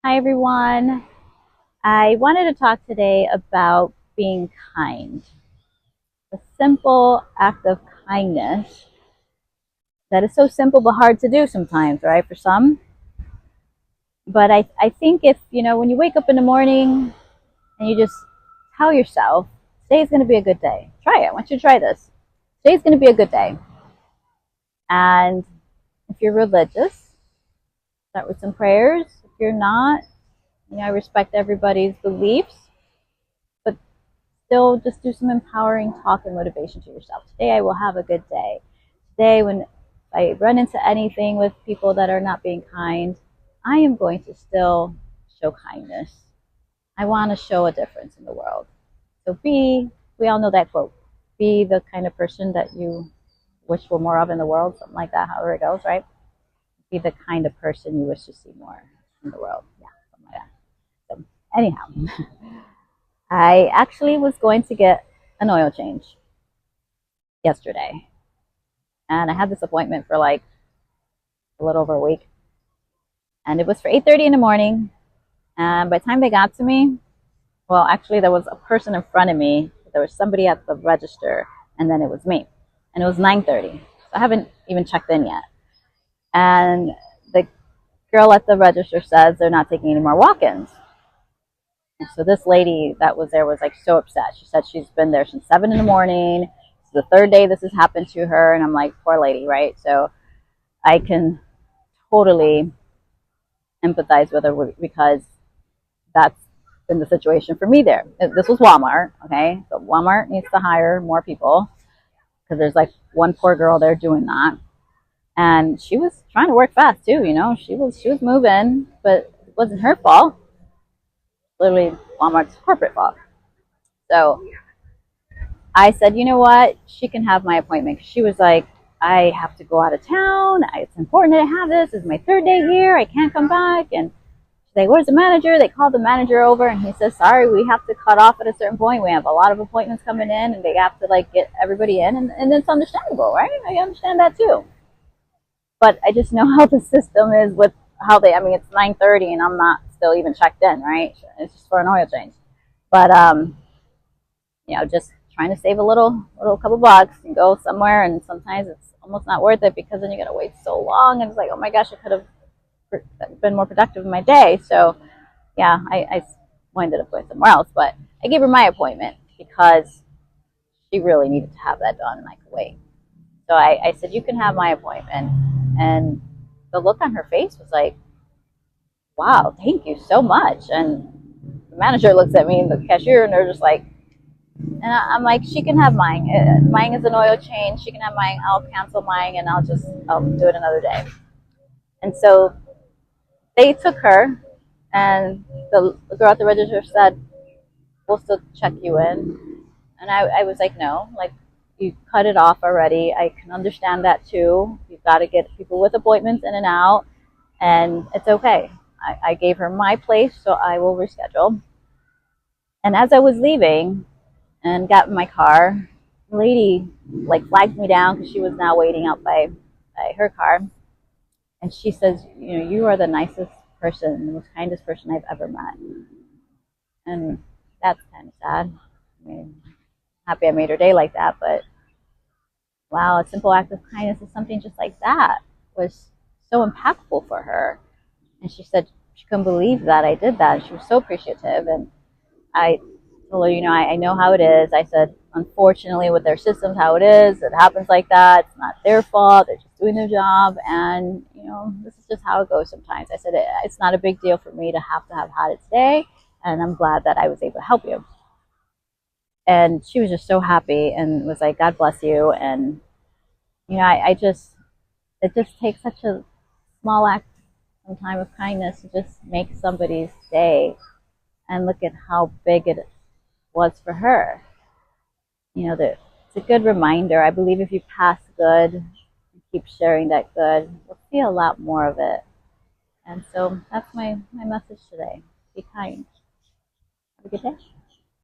Hi, everyone. I wanted to talk today about being kind. A simple act of kindness that is so simple but hard to do sometimes, right? For some. But I think if, when you wake up in the morning and you just tell yourself, today's going to be a good day. Try it. I want you to try this. Today's going to be a good day. And if you're religious, start with some prayers. If you're not, I respect everybody's beliefs, but still just do some empowering talk and motivation to yourself. Today I will have a good day. Today when I run into anything with people that are not being kind, I am going to still show kindness. I want to show a difference in the world. So we all know that quote, be the kind of person that you wish for more of in the world, something like that, however it goes, right? Be the kind of person you wish to see more in the world. Yeah, something like that. So anyhow, I actually was going to get an oil change yesterday. And I had this appointment for like a little over a week. And it was for 8:30 in the morning. And by the time they got to me, well, actually there was a person in front of me. There was somebody at the register, and then it was me. And it was 9:30. So I haven't even checked in yet. And the girl at the register says they're not taking any more walk-ins. So this lady that was there was like so upset. She said she's been there since 7 in the morning. It's the third day this has happened to her, and I'm like, poor lady, right? So I can totally empathize with her because that's been the situation for me there. This was Walmart, okay? So Walmart needs to hire more people because there's like one poor girl there doing that, and she was trying to work fast too. She was moving, but it wasn't her fault. Literally, Walmart's corporate fault. So I said, you know what? She can have my appointment. She was like, I have to go out of town. It's important that I have this. This is my third day here. I can't come back. And she's like, where's the manager? They called the manager over, and he says, sorry, we have to cut off at a certain point. We have a lot of appointments coming in, and they have to like get everybody in. And it's understandable, right? I understand that too. But I just know how the system is with how it's 9:30 and I'm not still even checked in, right? It's just for an oil change. But just trying to save a little couple bucks and go somewhere, and sometimes it's almost not worth it because then you gotta wait so long, and it's like, oh my gosh, I could have been more productive in my day. So yeah, I ended up going somewhere else, but I gave her my appointment because she really needed to have that done, and I could wait. So I said, you can have my appointment. And the look on her face was like, wow, thank you so much. And the manager looks at me and the cashier, and they're just like, and I'm like, she can have mine. Mine is an oil change. She can have mine. I'll cancel mine, and I'll do it another day. And so they took her, and the girl at the register said, we'll still check you in. And I was like, no, like, you cut it off already. I can understand that too. You've got to get people with appointments in and out, and it's okay. I gave her my place, so I will reschedule. And as I was leaving and got in my car, the lady like flagged me down because she was now waiting out by her car. And she says, you are the nicest person, the most kindest person I've ever met. And that's kind of sad. I mean, happy I made her day like that, but wow, a simple act of kindness is something just like that was so impactful for her. And she said she couldn't believe that I did that. She was so appreciative. And I told her, I know how it is. I said, unfortunately, with their systems, how it is, it happens like that. It's not their fault. They're just doing their job. And, this is just how it goes sometimes. I said, it's not a big deal for me to have had it today. And I'm glad that I was able to help you. And she was just so happy and was like, God bless you. And, it just takes such a small act sometime of kindness to just make somebody's day. And look at how big it was for her. That it's a good reminder. I believe if you pass good and keep sharing that good, we'll see a lot more of it. And so that's my message today. Be kind. Have a good day.